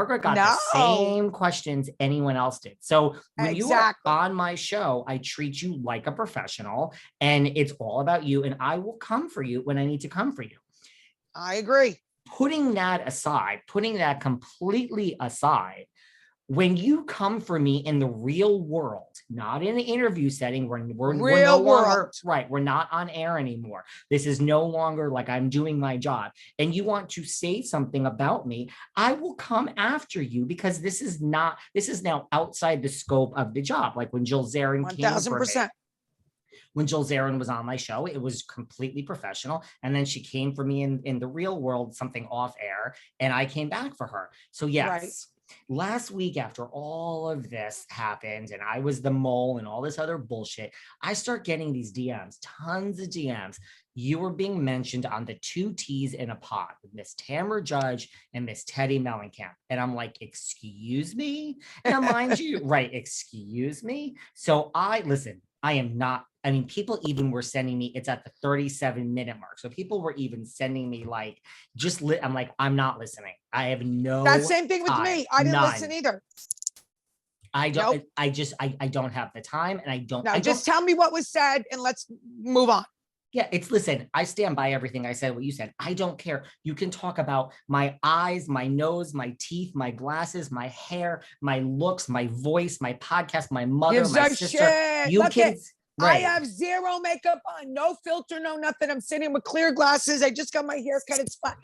Margaret got the same questions anyone else did. So when you are on my show, I treat you like a professional, and it's all about you, and I will come for you when I need to come for you. I agree. Putting that aside, putting that completely aside, when you come for me in the real world, not in an interview setting, we're no longer, right, we're not on air anymore. This is no longer like I'm doing my job, and you want to say something about me, I will come after you, because this is now outside the scope of the job. Like when Jill Zarin came for me. When Jill Zarin was on my show, it was completely professional. And then she came for me in the real world, something off air, and I came back for her. So yes. Right. Last week, after all of this happened and I was the mole and all this other bullshit, I start getting these DMs, tons of DMs. You were being mentioned on the 2 T's in a Pod with Miss Tamara Judge and Miss Teddi Mellencamp. And I'm like, excuse me? Now, mind you, right, excuse me? So I am not, I mean, people even were sending me, it's at the 37-minute mark. So people were even sending me like, I'm like, I'm not listening. I have no That same thing with me. I didn't listen either. I don't, nope. I don't have the time, and I don't. No, just tell me what was said and let's move on. Yeah, listen, I stand by everything I said, what you said. I don't care. You can talk about my eyes, my nose, my teeth, my glasses, my hair, my looks, my voice, my podcast, my mother, my sister. Shit. You can. Right. I have zero makeup on, no filter, no nothing. I'm sitting with clear glasses. I just got my hair cut. It's fine.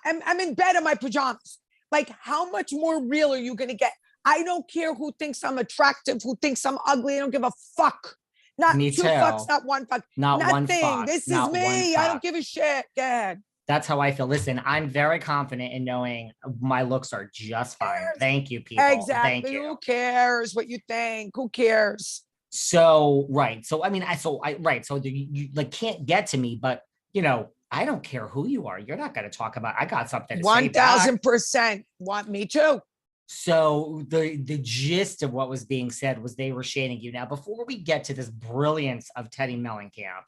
I'm in bed in my pajamas. Like, how much more real are you going to get? I don't care who thinks I'm attractive, who thinks I'm ugly. I don't give a fuck. Not Me 2 too. fucks, not 1 fuck. Not Nothing. one fuck. This is me. I don't give a shit. Go ahead. That's how I feel. Listen, I'm very confident in knowing my looks are just fine. Thank you, people. Exactly. Thank you. Who cares what you think? Who cares? So, right. So, I mean, so you like can't get to me, but you know, I don't care who you are. You're not going to talk about, I got something to say back. 1000%. Want me too. So the gist of what was being said was they were shading you. Now, before we get to this brilliance of Teddi Mellencamp,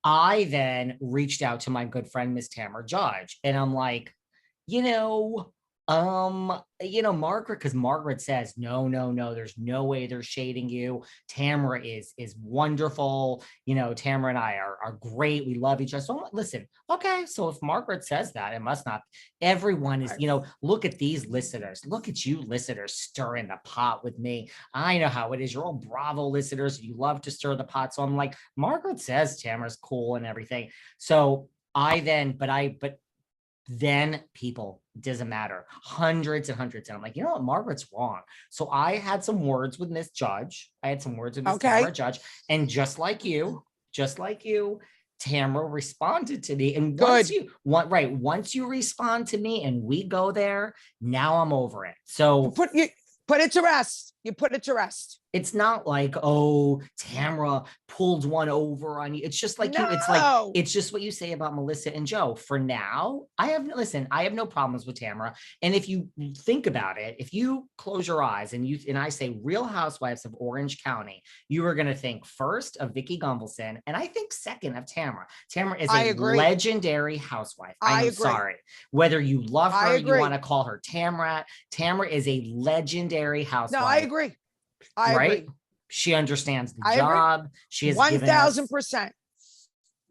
I then reached out to my good friend, Miss Tamara Judge, and I'm like, Margaret, because Margaret says, no, there's no way they're shading you. Tamara is wonderful. Tamara and I are great. We love each other. So listen, okay. So if Margaret says that, it must not. Everyone is, look at these listeners. Look at you listeners stirring the pot with me. I know how it is. You're all Bravo listeners. You love to stir the pot. So I'm like, Margaret says Tamara's cool and everything. So then people, doesn't matter, hundreds and hundreds. And I'm like, you know what? Margaret's wrong. So I had some words with Miss Judge. I had some words with Miss Tamara Judge. And just like you, Tamara responded to me. And once you respond to me and we go there, now I'm over it. So put it to rest. You put it to rest. It's not like, oh, Tamara pulled one over on you. It's just like it's just what you say about Melissa and Joe. For now, I have no problems with Tamara. And if you think about it, if you close your eyes and I say Real Housewives of Orange County, you are going to think first of Vicki Gunvalson, and I think second of Tamara. Tamara is a legendary housewife. I'm sorry. Whether you love her, you want to call her Tamara. Tamara is a legendary housewife. No, I agree. I agree. She understands the job. Agree. She has 1000%.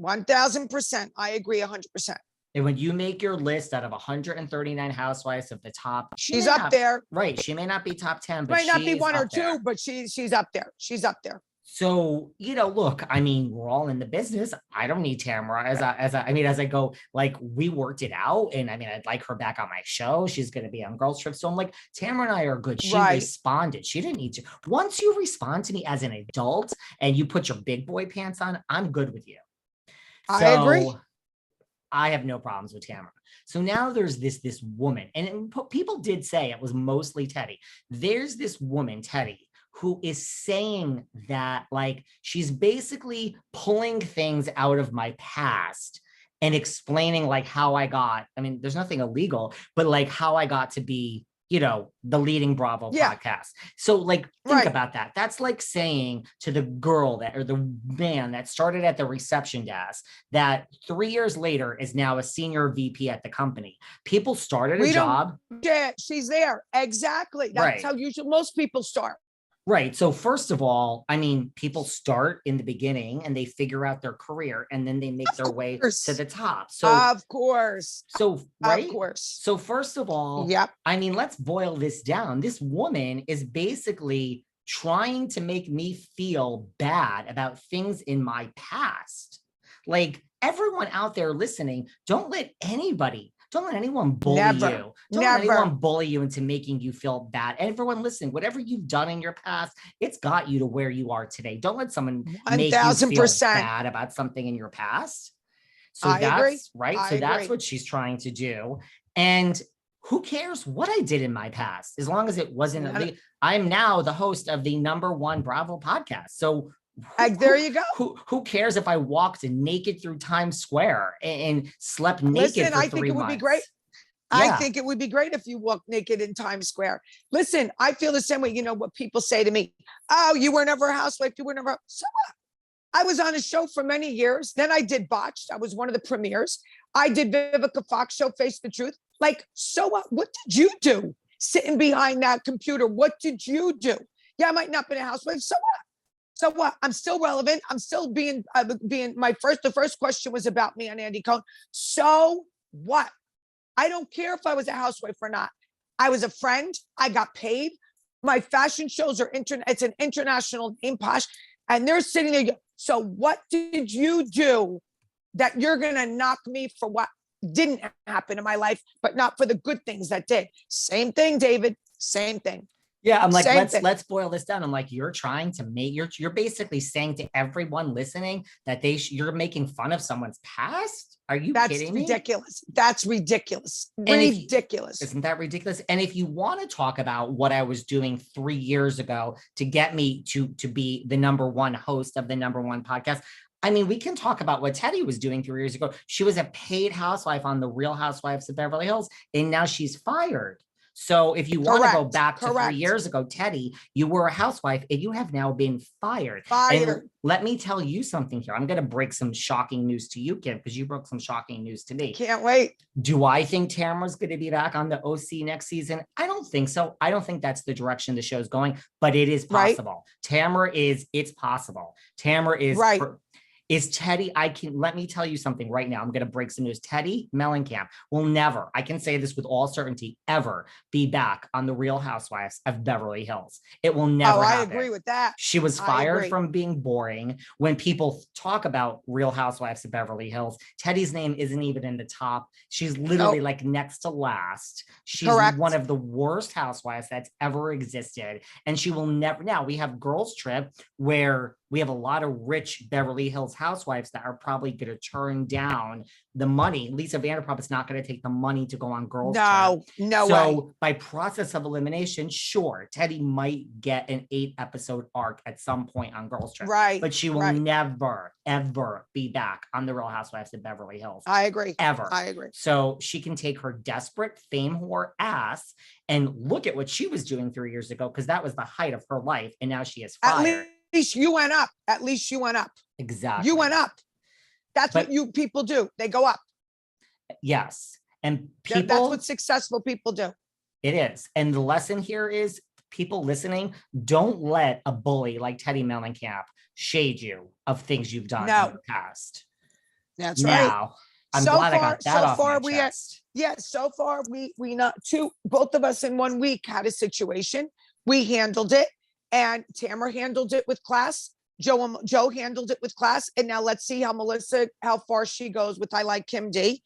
1000%. I agree 100%. And when you make your list out of 139 housewives of the top, she's up there. Right. She may not be top 10, but might not be 1 or 2, but she's up there. She's up there. So, look, I mean, we're all in the business. I don't need Tamara as I go, like, we worked it out. And I mean, I'd like her back on my show. She's going to be on Girls Trip. So I'm like, Tamara and I are good. She responded. She didn't need to. Once you respond to me as an adult and you put your big boy pants on, I'm good with you. I agree. I have no problems with Tamara. So now there's this woman, and people did say it was mostly Teddi. There's this woman, Teddi, who is saying that, like, she's basically pulling things out of my past and explaining like how I got, I mean, there's nothing illegal, but like how I got to be, the leading Bravo Yeah. podcast. So like, think Right. about that. That's like saying to the girl or the man that started at the reception desk that 3 years later is now a senior VP at the company. People started a job. Yeah, she's there. Exactly. That's Right. how most people start. Right. So first of all, I mean, people start in the beginning and they figure out their career and then they make their way to the top. So of course. right. Of course. So first of all, Yep. I mean, let's boil this down. This woman is basically trying to make me feel bad about things in my past. Like everyone out there listening, don't let anyone bully you. Don't let anyone bully you into making you feel bad. And everyone listening, whatever you've done in your past, it's got you to where you are today. Don't let someone make you feel bad about something in your past. So that's agree. Right. So that's what she's trying to do. And who cares what I did in my past, as long as it wasn't. I'm now the host of the #1 Bravo podcast. So there you go. Who cares if I walked naked through Times Square and slept naked for 3 months? I think it would be great. Yeah. I think it would be great if you walked naked in Times Square. Listen, I feel the same way. You know what people say to me? Oh, you were never a housewife. You were never. So what? I was on a show for many years. Then I did Botched. I was one of the premieres. I did Vivica Fox show, Face the Truth. Like, so what? What did you do sitting behind that computer? What did you do? Yeah, I might not be a housewife. So what? So what? I'm still relevant. I'm still being the first question was about me on Andy Cohen. So what? I don't care if I was a housewife or not. I was a friend. I got paid. My fashion shows are it's an international name, Posh. And they're sitting there. So what did you do that you're going to knock me for what didn't happen in my life, but not for the good things that did? Same thing, David. Same thing. Yeah, I'm like, let's boil this down. I'm like, you're trying to make you're basically saying to everyone listening that you're making fun of someone's past. Are you kidding me? That's ridiculous. Ridiculous. Isn't that ridiculous? And if you want to talk about what I was doing 3 years ago to get me to be the #1 host of the #1 podcast, I mean, we can talk about what Teddi was doing 3 years ago. She was a paid housewife on The Real Housewives of Beverly Hills, and now she's fired. So if you want to go back to 3 years ago, Teddi, you were a housewife and you have now been fired. And let me tell you something here. I'm going to break some shocking news to you, Kim, because you broke some shocking news to me. Can't wait. Do I think Tamara's going to be back on the OC next season? I don't think so. I don't think that's the direction the show's going, but it is possible. Right. It's possible. Tamara is right. Is Teddi, let me tell you something right now. I'm going to break some news. Teddi Mellencamp will never, I can say this with all certainty, ever be back on The Real Housewives of Beverly Hills. It will never happen. I agree with that. She was fired from being boring. When people talk about Real Housewives of Beverly Hills, Teddi's name isn't even in the top. She's literally like next to last. She's one of the worst housewives that's ever existed. And she will never, now we have Girls Trip where we have a lot of rich Beverly Hills housewives that are probably going to turn down the money. Lisa Vanderpump is not going to take the money to go on Girls Trip. No way. So by process of elimination, sure, Teddi might get an 8-episode arc at some point on Girls Trip. Right. But she will never, ever be back on The Real Housewives of Beverly Hills. I agree. Ever. I agree. So she can take her desperate fame whore ass and look at what she was doing 3 years ago, because that was the height of her life. And now she is fired. At least you went up. At least you went up. Exactly. You went up. That's what you people do. They go up. Yes. And people. That's what successful people do. It is. And the lesson here is, people listening, don't let a bully like Teddi Mellencamp shade you of things you've done in the past. That's right. I'm glad I got that off my chest. So far we both of us in 1 week had a situation. We handled it. And Tamara handled it with class. Joe handled it with class. And now let's see how far she goes with I Like Kim D.